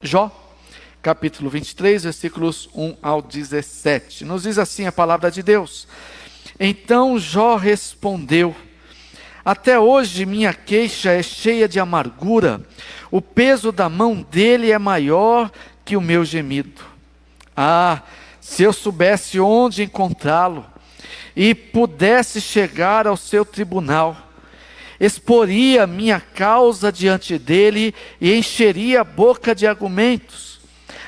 Jó, capítulo 23, versículos 1 ao 17. Nos diz assim a palavra de Deus: Então Jó respondeu: Até hoje minha queixa é cheia de amargura, o peso da mão dele é maior que o meu gemido. Ah, se eu soubesse onde encontrá-lo e pudesse chegar ao seu tribunal, exporia minha causa diante dele e encheria a boca de argumentos.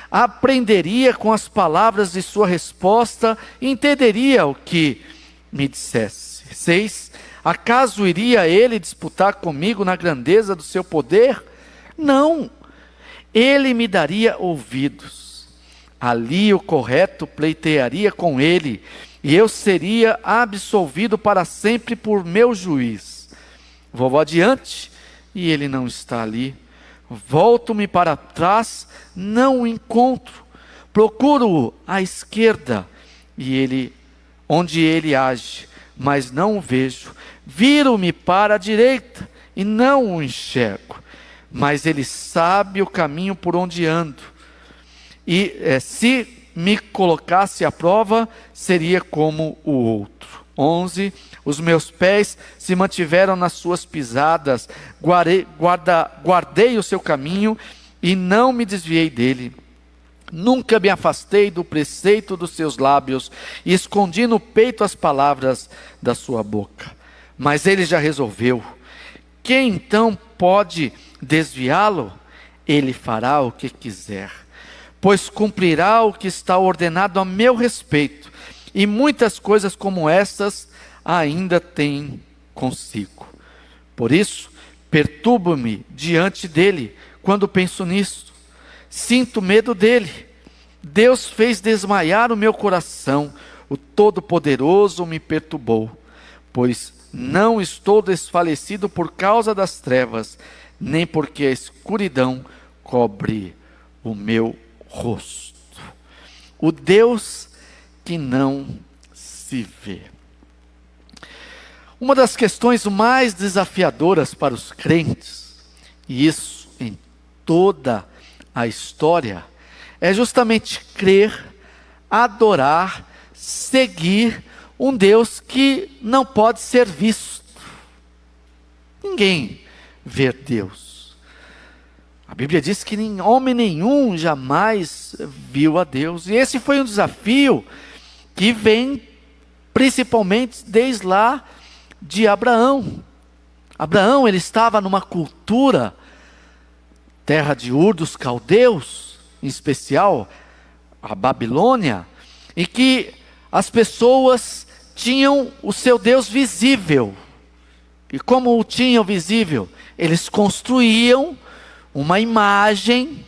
Aprenderia com as palavras de sua resposta e entenderia o que me dissesse. 6. Acaso iria ele disputar comigo na grandeza do seu poder? Não, ele me daria ouvidos. Ali o correto pleitearia com ele, e eu seria absolvido para sempre por meu juiz. Vou adiante, e ele não está ali. Volto-me para trás, não o encontro. Procuro-o à esquerda, onde ele age, mas não o vejo. Viro-me para a direita, e não o enxergo. Mas ele sabe o caminho por onde ando. E se me colocasse à prova, seria como o outro. 11. Os meus pés se mantiveram nas suas pisadas, guardei o seu caminho e não me desviei dele. Nunca me afastei do preceito dos seus lábios e escondi no peito as palavras da sua boca. Mas ele já resolveu. Quem então pode desviá-lo? Ele fará o que quiser, pois cumprirá o que está ordenado a meu respeito. E muitas coisas como essas ainda tem consigo. Por isso, perturbo-me diante dele quando penso nisso. Sinto medo dele. Deus fez desmaiar o meu coração. O Todo-Poderoso me perturbou. Pois não estou desfalecido por causa das trevas, nem porque a escuridão cobre o meu rosto. O Deus que não se vê. Uma das questões mais desafiadoras para os crentes, e isso em toda a história, é justamente crer, adorar, seguir um Deus que não pode ser visto. Ninguém vê Deus. A Bíblia diz que homem nenhum jamais viu a Deus. E esse foi um desafio que vem principalmente desde lá de Abraão. Abraão, ele estava numa cultura, terra de Ur dos caldeus, em especial a Babilônia, em que as pessoas tinham o seu Deus visível. E como o tinham visível? Eles construíam uma imagem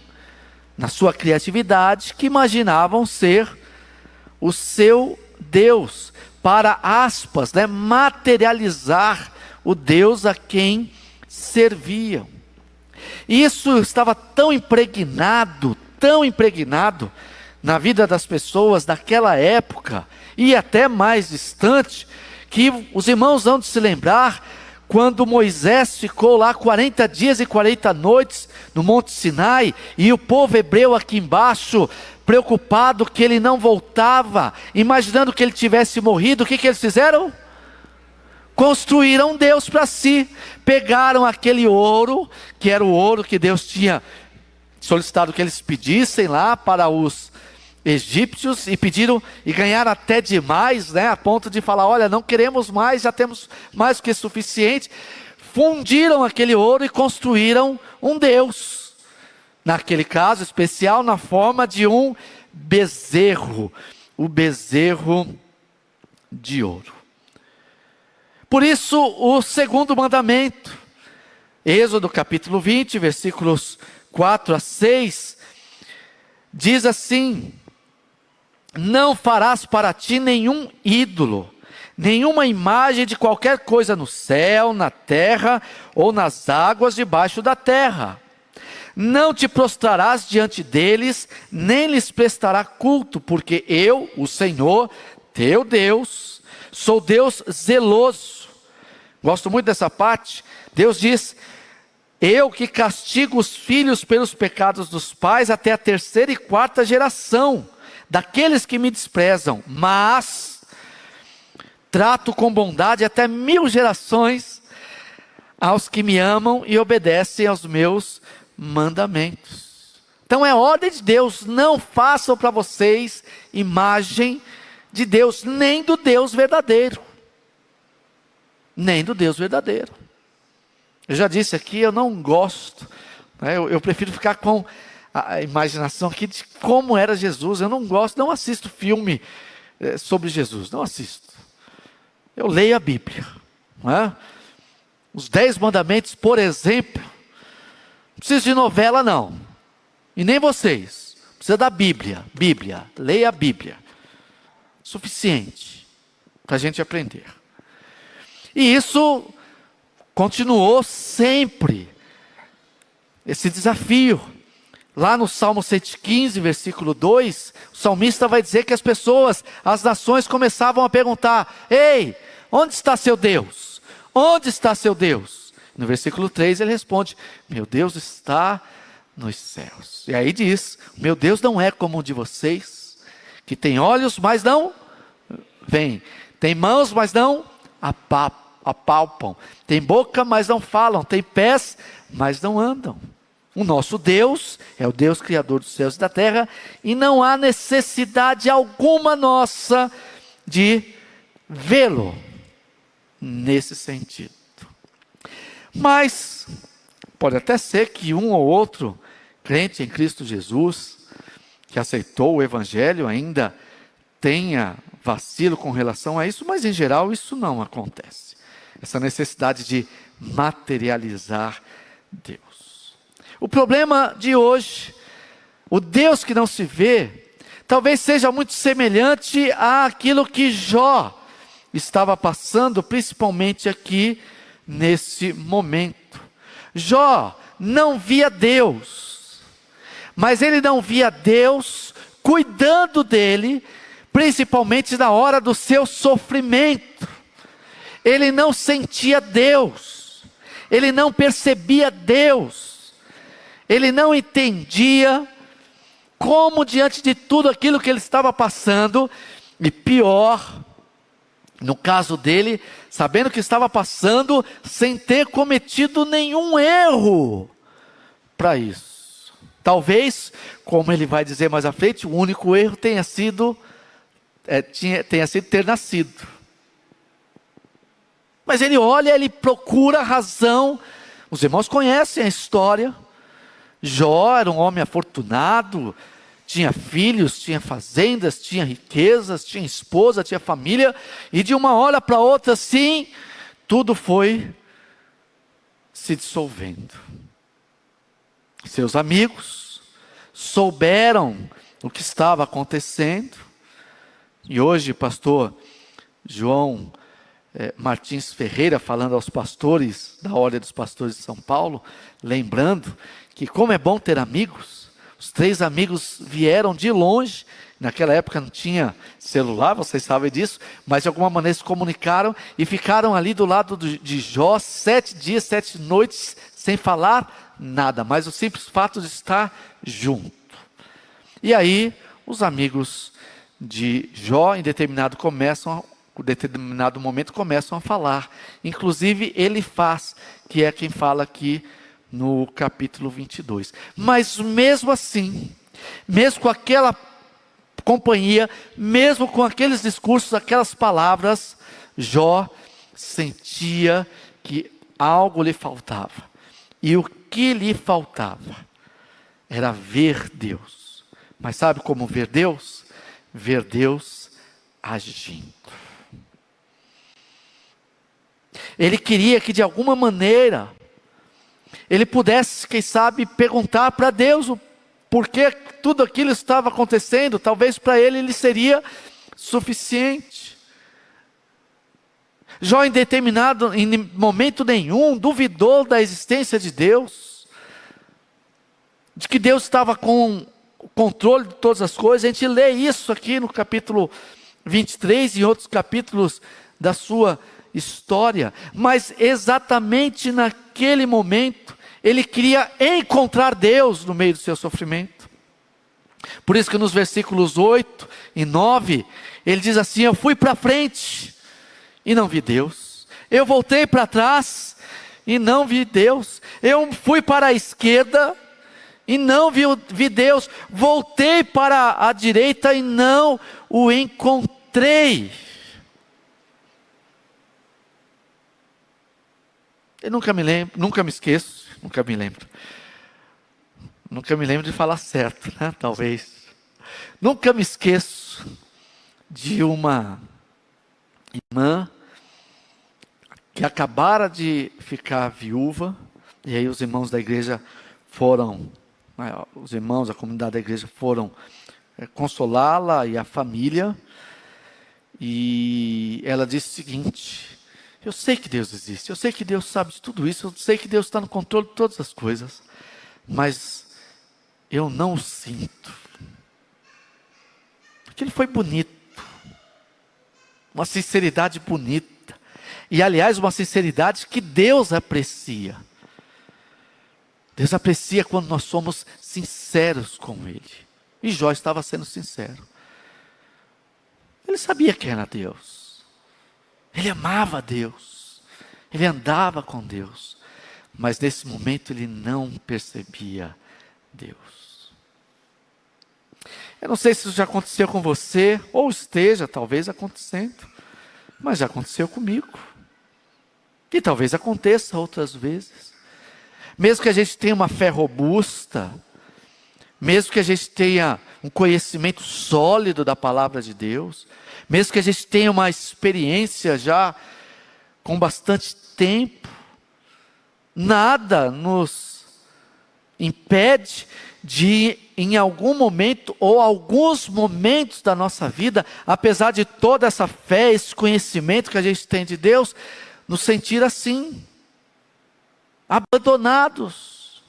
na sua criatividade que imaginavam ser o seu Deus, para aspas, materializar o Deus a quem serviam. E isso estava tão impregnado na vida das pessoas daquela época, e até mais distante, que os irmãos vão de se lembrar, quando Moisés ficou lá 40 dias e 40 noites no Monte Sinai, e o povo hebreu aqui embaixo, preocupado que ele não voltava, imaginando que ele tivesse morrido, o que eles fizeram? Construíram um Deus para si, pegaram aquele ouro, que era o ouro que Deus tinha solicitado que eles pedissem lá para os egípcios, e pediram, e ganharam até demais, a ponto de falar, olha, não queremos mais, já temos mais do que suficiente. Fundiram aquele ouro e construíram um Deus, naquele caso especial, na forma de um bezerro, o bezerro de ouro. Por isso, o segundo mandamento, Êxodo capítulo 20, versículos 4 a 6, diz assim: Não farás para ti nenhum ídolo, nenhuma imagem de qualquer coisa no céu, na terra ou nas águas debaixo da terra. Não te prostrarás diante deles, nem lhes prestará culto, porque eu, o Senhor, teu Deus, sou Deus zeloso. Gosto muito dessa parte. Deus diz: Eu que castigo os filhos pelos pecados dos pais até a 3ª e 4ª geração daqueles que me desprezam, mas trato com bondade até 1000 gerações aos que me amam e obedecem aos meus mandamentos. Então é ordem de Deus: não façam para vocês imagem de Deus, nem do Deus verdadeiro. Nem do Deus verdadeiro. Eu já disse aqui, eu não gosto, né? Eu prefiro ficar com a imaginação aqui de como era Jesus. Eu não gosto, não assisto filme sobre Jesus, não assisto. Eu leio a Bíblia, não é? Os 10 mandamentos, por exemplo, não precisa de novela não, e nem vocês, precisa da Bíblia, leia a Bíblia, suficiente para a gente aprender. E isso continuou sempre, esse desafio. Lá no Salmo 115, versículo 2, o salmista vai dizer que as nações começavam a perguntar: ei, onde está seu Deus? Onde está seu Deus? No versículo 3 ele responde: meu Deus está nos céus. E aí diz: meu Deus não é como o de vocês, que tem olhos, mas não veem, tem mãos, mas não apalpam, tem boca, mas não falam, tem pés, mas não andam. O nosso Deus é o Deus criador dos céus e da terra, e não há necessidade alguma nossa de vê-lo nesse sentido. Mas pode até ser que um ou outro crente em Cristo Jesus, que aceitou o Evangelho, ainda tenha vacilo com relação a isso, mas em geral isso não acontece. Essa necessidade de materializar Deus. O problema de hoje, o Deus que não se vê, talvez seja muito semelhante àquilo que Jó estava passando, principalmente aqui nesse momento. Jó não via Deus, mas ele não via Deus cuidando dele, principalmente na hora do seu sofrimento. Ele não sentia Deus, ele não percebia Deus, ele não entendia como, diante de tudo aquilo que ele estava passando, e pior, no caso dele, sabendo que estava passando, sem ter cometido nenhum erro para isso. Talvez, como ele vai dizer mais à frente, o único erro tenha sido ter nascido. Mas ele olha, ele procura razão. Os irmãos conhecem a história. Jó era um homem afortunado, tinha filhos, tinha fazendas, tinha riquezas, tinha esposa, tinha família, e de uma hora para outra, sim, tudo foi se dissolvendo. Seus amigos souberam o que estava acontecendo, e hoje, pastor João Martins Ferreira, falando aos pastores da Ordem dos Pastores de São Paulo, lembrando que como é bom ter amigos. Os 3 amigos vieram de longe, naquela época não tinha celular, vocês sabem disso, mas de alguma maneira se comunicaram e ficaram ali do lado de Jó 7 dias, 7 noites, sem falar nada, mas o simples fato de estar junto. E aí, os amigos de Jó, em determinado momento, começam a falar. Inclusive, Elifaz, que é quem fala aqui no capítulo 22. Mas mesmo assim, mesmo com aquela companhia, mesmo com aqueles discursos, aquelas palavras, Jó sentia que algo lhe faltava. E o que lhe faltava era ver Deus. Mas sabe como ver Deus? Ver Deus agindo. Ele queria que de alguma maneira ele pudesse, quem sabe, perguntar para Deus o porquê tudo aquilo estava acontecendo. Talvez para ele seria suficiente. Jó em momento nenhum duvidou da existência de Deus, de que Deus estava com o controle de todas as coisas. A gente lê isso aqui no capítulo 23 e em outros capítulos da sua história. Mas exatamente naquele momento, Ele queria encontrar Deus no meio do seu sofrimento. Por isso que nos versículos 8 e 9, ele diz assim: eu fui para frente e não vi Deus. Eu voltei para trás e não vi Deus. Eu fui para a esquerda e não vi Deus. Voltei para a direita e não o encontrei. Eu nunca me lembro, nunca me esqueço, nunca me lembro de falar certo, né? Talvez. Nunca me esqueço de uma irmã que acabara de ficar viúva, e aí os irmãos da igreja foram, os irmãos da comunidade da igreja foram consolá-la e a família, e ela disse o seguinte: eu sei que Deus existe, eu sei que Deus sabe de tudo isso, eu sei que Deus está no controle de todas as coisas, mas eu não o sinto. Aquilo foi bonito, uma sinceridade bonita, e aliás uma sinceridade que Deus aprecia. Deus aprecia quando nós somos sinceros com Ele, e Jó estava sendo sincero. Ele sabia quem era Deus, ele amava Deus, ele andava com Deus, mas nesse momento ele não percebia Deus. Eu não sei se isso já aconteceu com você, ou esteja talvez acontecendo, mas já aconteceu comigo, e talvez aconteça outras vezes. Mesmo que a gente tenha uma fé robusta, mesmo que a gente tenha um conhecimento sólido da palavra de Deus, mesmo que a gente tenha uma experiência já com bastante tempo, nada nos impede de, em algum momento ou alguns momentos da nossa vida, apesar de toda essa fé, esse conhecimento que a gente tem de Deus, nos sentir assim, abandonados.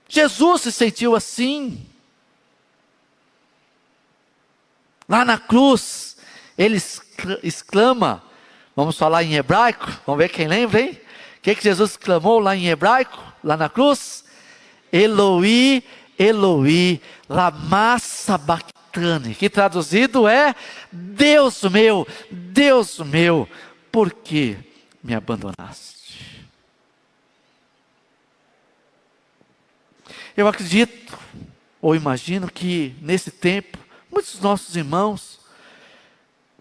Jesus se sentiu assim. Lá na cruz, ele exclama, vamos falar em hebraico, vamos ver quem lembra, hein? O que Jesus exclamou lá em hebraico, lá na cruz? Eloi, Eloi, lama sabachthani, que traduzido é: Deus meu, por que me abandonaste? Eu acredito, ou imagino que nesse tempo, muitos dos nossos irmãos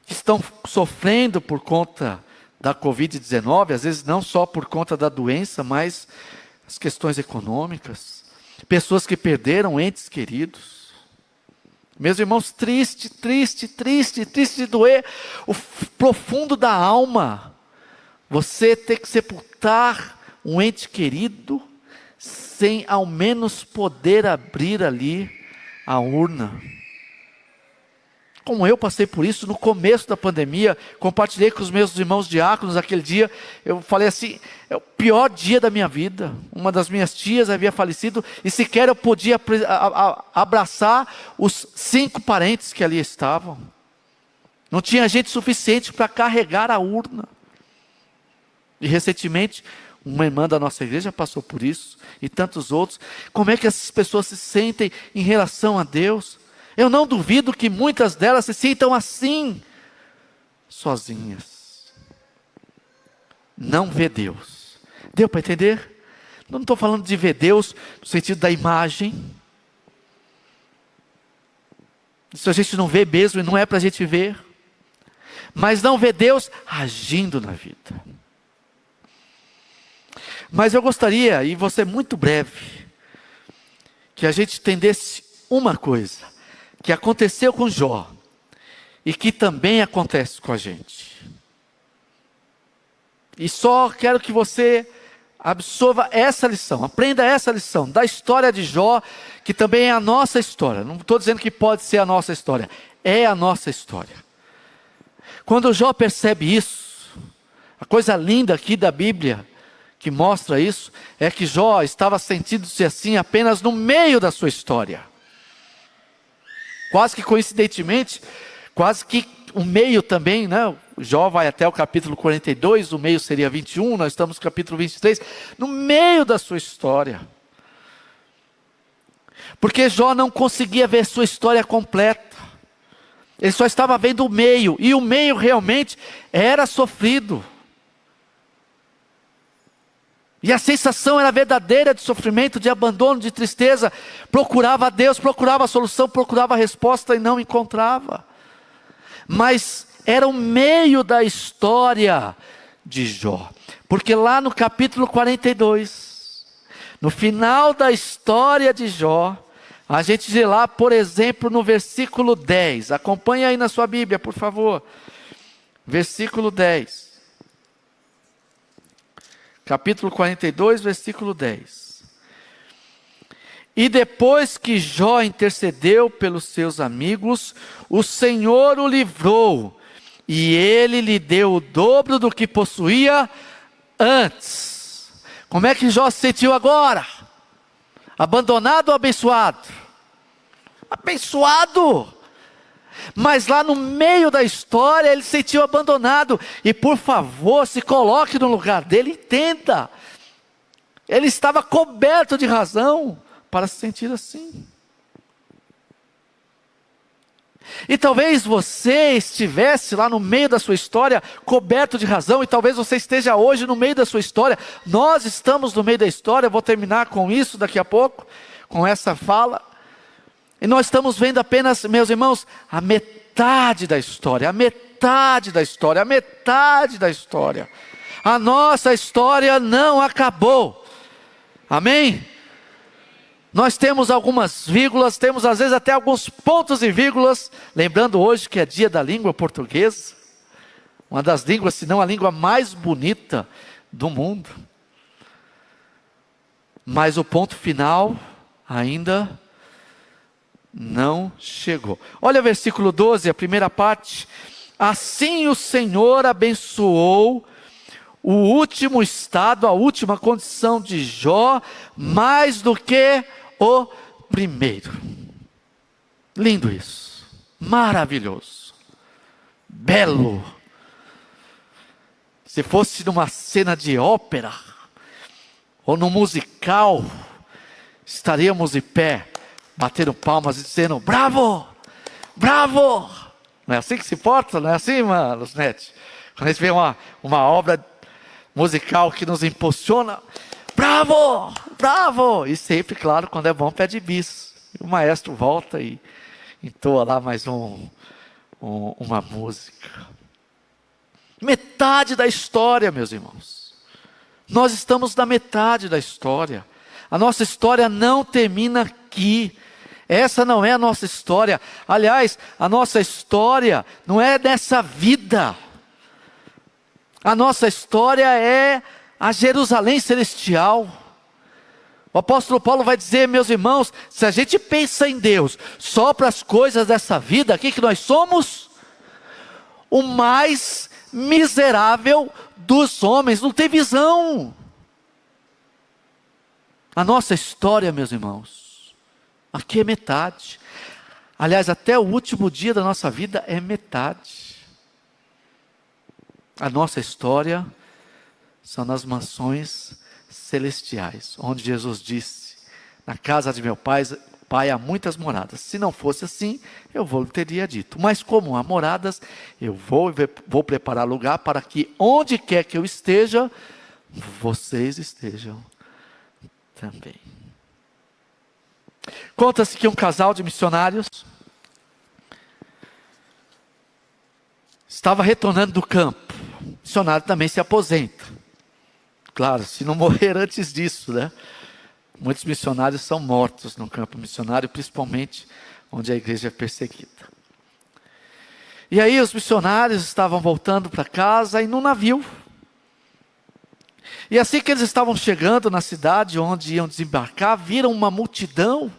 que estão sofrendo por conta da Covid-19, às vezes não só por conta da doença, mas as questões econômicas, pessoas que perderam entes queridos. Meus irmãos, triste de doer o profundo da alma, você ter que sepultar um ente querido, sem ao menos poder abrir ali a urna. Como eu passei por isso no começo da pandemia, compartilhei com os meus irmãos diáconos aquele dia, eu falei assim, é o pior dia da minha vida. Uma das minhas tias havia falecido, e sequer eu podia abraçar os 5 parentes que ali estavam. Não tinha gente suficiente para carregar a urna. E recentemente, uma irmã da nossa igreja passou por isso, e tantos outros. Como é que essas pessoas se sentem em relação a Deus? Eu não duvido que muitas delas se sintam assim, sozinhas. Não vê Deus. Deu para entender? Não estou falando de ver Deus no sentido da imagem. Isso a gente não vê mesmo e não é para a gente ver. Mas não vê Deus agindo na vida. Mas eu gostaria, e vou ser muito breve, que a gente entendesse uma coisa que aconteceu com Jó, e que também acontece com a gente. E só quero que você absorva essa lição, aprenda essa lição da história de Jó, que também é a nossa história. Não estou dizendo que pode ser a nossa história, é a nossa história. Quando Jó percebe isso, a coisa linda aqui da Bíblia, que mostra isso, é que Jó estava sentindo-se assim apenas no meio da sua história. Quase que coincidentemente, quase que o meio também, né? Jó vai até o capítulo 42, o meio seria 21, nós estamos no capítulo 23, no meio da sua história. Porque Jó não conseguia ver sua história completa. Ele só estava vendo o meio, e o meio realmente era sofrido. E a sensação era verdadeira de sofrimento, de abandono, de tristeza. Procurava a Deus, procurava a solução, procurava a resposta e não encontrava. Mas era o meio da história de Jó. Porque lá no capítulo 42, no final da história de Jó, a gente vê lá, por exemplo, no versículo 10. Acompanhe aí na sua Bíblia, por favor. Versículo 10. Capítulo 42, versículo 10. E depois que Jó intercedeu pelos seus amigos, o Senhor o livrou, e ele lhe deu o dobro do que possuía antes. Como é que Jó se sentiu agora? Abandonado ou abençoado? Abençoado! Mas lá no meio da história ele se sentiu abandonado. E por favor, se coloque no lugar dele, entenda. Ele estava coberto de razão para se sentir assim. E talvez você estivesse lá no meio da sua história, coberto de razão, e talvez você esteja hoje no meio da sua história. Nós estamos no meio da história, eu vou terminar com isso daqui a pouco, com essa fala. E nós estamos vendo apenas, meus irmãos, a metade da história, a metade da história, a metade da história. A nossa história não acabou. Amém? Nós temos algumas vírgulas, temos às vezes até alguns pontos e vírgulas, lembrando hoje que é dia da língua portuguesa, uma das línguas, se não a língua mais bonita do mundo. Mas o ponto final ainda não chegou. Olha o versículo 12, a primeira parte. Assim o Senhor abençoou o último estado, a última condição de Jó, mais do que o primeiro. Lindo isso, maravilhoso, belo. Se fosse numa cena de ópera, ou num musical, estaríamos de pé, batendo palmas e dizendo, bravo, bravo. Não é assim que se porta? Não é assim, irmãos, Nete? Quando a gente vê uma obra musical que nos impulsiona, bravo, bravo. E sempre, claro, quando é bom, pede bis. O maestro volta e entoa lá mais uma música. Metade da história, meus irmãos. Nós estamos na metade da história. A nossa história não termina aqui. Essa não é a nossa história. Aliás, a nossa história não é dessa vida. A nossa história é a Jerusalém celestial. O apóstolo Paulo vai dizer, meus irmãos, se a gente pensa em Deus só para as coisas dessa vida, aqui que nós somos o mais miserável dos homens, não tem visão. A nossa história, meus irmãos, aqui é metade. Aliás, até o último dia da nossa vida é metade. A nossa história são nas mansões celestiais, onde Jesus disse, na casa de meu pai há muitas moradas. Se não fosse assim, eu teria dito. Mas como há moradas, eu vou preparar lugar para que onde quer que eu esteja, vocês estejam também. Conta-se que um casal de missionários estava retornando do campo. O missionário também se aposenta. Claro, se não morrer antes disso, né? Muitos missionários são mortos no campo missionário, principalmente onde a igreja é perseguida. E aí os missionários estavam voltando para casa e num navio. E assim que eles estavam chegando na cidade onde iam desembarcar, viram uma multidão.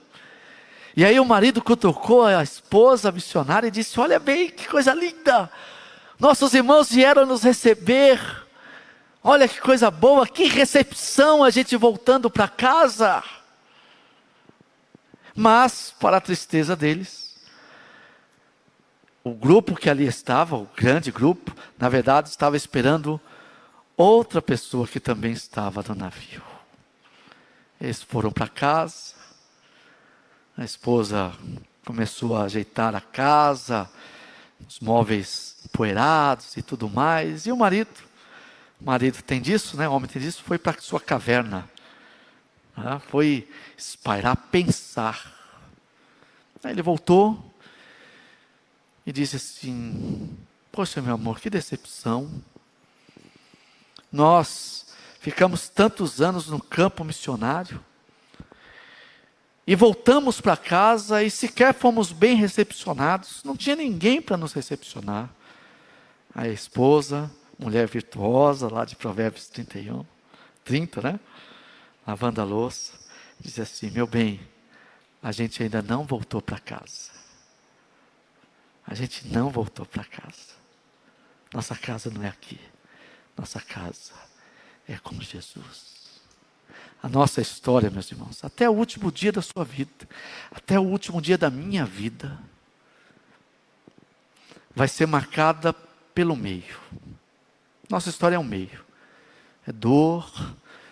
E aí o marido cutucou a esposa missionária e disse, olha bem, que coisa linda. Nossos irmãos vieram nos receber. Olha que coisa boa, que recepção a gente voltando para casa. Mas, para a tristeza deles, O grupo que ali estava, o grande grupo, na verdade estava esperando outra pessoa que também estava no navio. Eles foram para casa, a esposa começou a ajeitar a casa, os móveis empoeirados e tudo mais, e o marido tem disso, né? O homem tem disso, foi para sua caverna, né? Foi espairar, pensar. Aí ele voltou e disse assim: poxa, meu amor, que decepção. Nós ficamos tantos anos no campo missionário e voltamos para casa e sequer fomos bem recepcionados. Não tinha ninguém para nos recepcionar. A esposa, mulher virtuosa lá de Provérbios 30, né? Lavando a louça, diz assim: meu bem, a gente ainda não voltou para casa. A gente não voltou para casa. Nossa casa não é aqui. Nossa casa é com Jesus. A nossa história, meus irmãos, até o último dia da sua vida, até o último dia da minha vida, vai ser marcada pelo meio. Nossa história é um meio. É dor,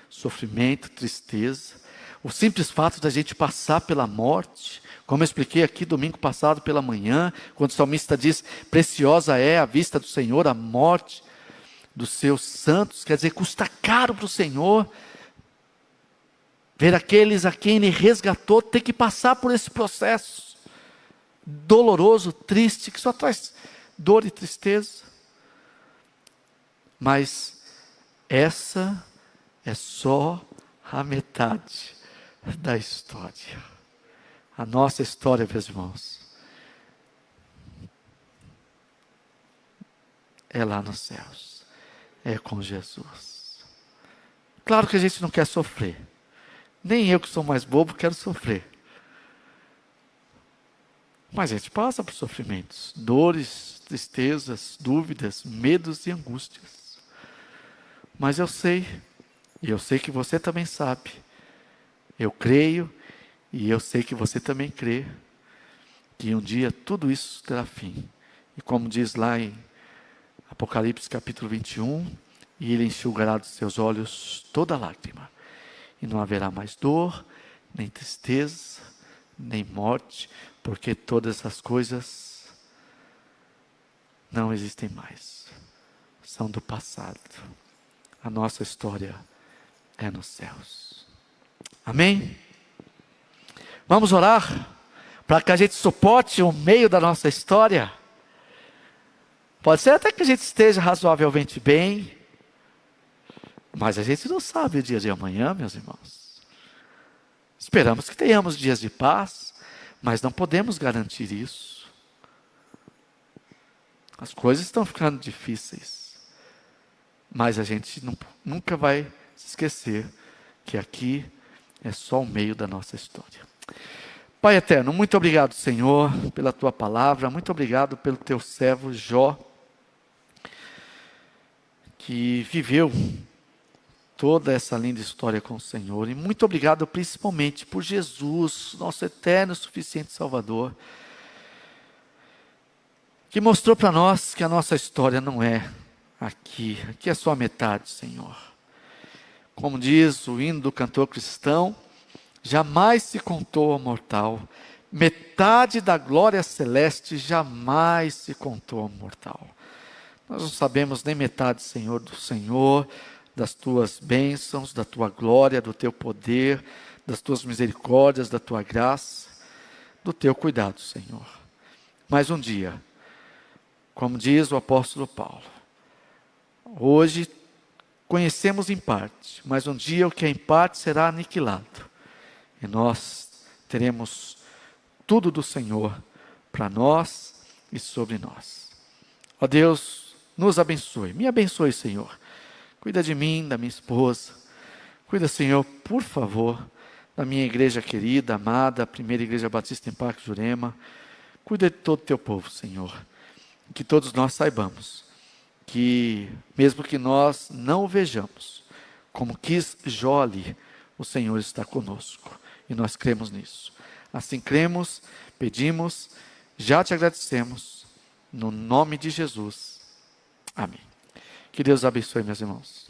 sofrimento, tristeza. O simples fato da gente passar pela morte, como eu expliquei aqui domingo passado pela manhã, quando o salmista diz: preciosa é a vista do Senhor a morte dos seus santos, quer dizer, custa caro para o Senhor ver aqueles a quem Ele resgatou ter que passar por esse processo doloroso, triste, que só traz dor e tristeza. Mas essa é só a metade da história. A nossa história, meus irmãos, é lá nos céus, é com Jesus. Claro que a gente não quer sofrer. Nem eu, que sou mais bobo, quero sofrer. Mas a gente passa por sofrimentos, dores, tristezas, dúvidas, medos e angústias. Mas eu sei, e eu sei que você também sabe, eu creio, e eu sei que você também crê, que um dia tudo isso terá fim. E como diz lá em Apocalipse capítulo 21, e Ele enxugará dos seus olhos toda lágrima. E não haverá mais dor, nem tristeza, nem morte, porque todas essas coisas não existem mais. São do passado. A nossa história é nos céus. Amém? Vamos orar para que a gente suporte o meio da nossa história. Pode ser até que a gente esteja razoavelmente bem, mas a gente não sabe o dia de amanhã, meus irmãos. Esperamos que tenhamos dias de paz, mas não podemos garantir isso. As coisas estão ficando difíceis, mas a gente nunca vai se esquecer que aqui é só o meio da nossa história. Pai eterno, muito obrigado, Senhor, pela Tua palavra, muito obrigado pelo Teu servo Jó, que viveu toda essa linda história com o Senhor, e muito obrigado principalmente por Jesus, nosso eterno e suficiente Salvador, que mostrou para nós que a nossa história não é aqui é só a metade, Senhor. Como diz o hino do cantor cristão, jamais se contou ao mortal, metade da glória celeste jamais se contou ao mortal. Nós não sabemos nem metade, Senhor, do Senhor, das Tuas bênçãos, da Tua glória, do Teu poder, das Tuas misericórdias, da Tua graça, do Teu cuidado, Senhor. Mas um dia, como diz o apóstolo Paulo, hoje conhecemos em parte, mas um dia o que é em parte será aniquilado. E nós teremos tudo do Senhor para nós e sobre nós. Ó Deus, nos abençoe, me abençoe, Senhor. Cuida de mim, da minha esposa. Cuida, Senhor, por favor, da minha igreja querida, amada, a primeira igreja batista em Parque Jurema. Cuida de todo o Teu povo, Senhor. Que todos nós saibamos que, mesmo que nós não o vejamos, como quis Jó ali, o Senhor está conosco. E nós cremos nisso. Assim cremos, pedimos, já Te agradecemos, No nome de Jesus. Amém. Que Deus abençoe, meus irmãos.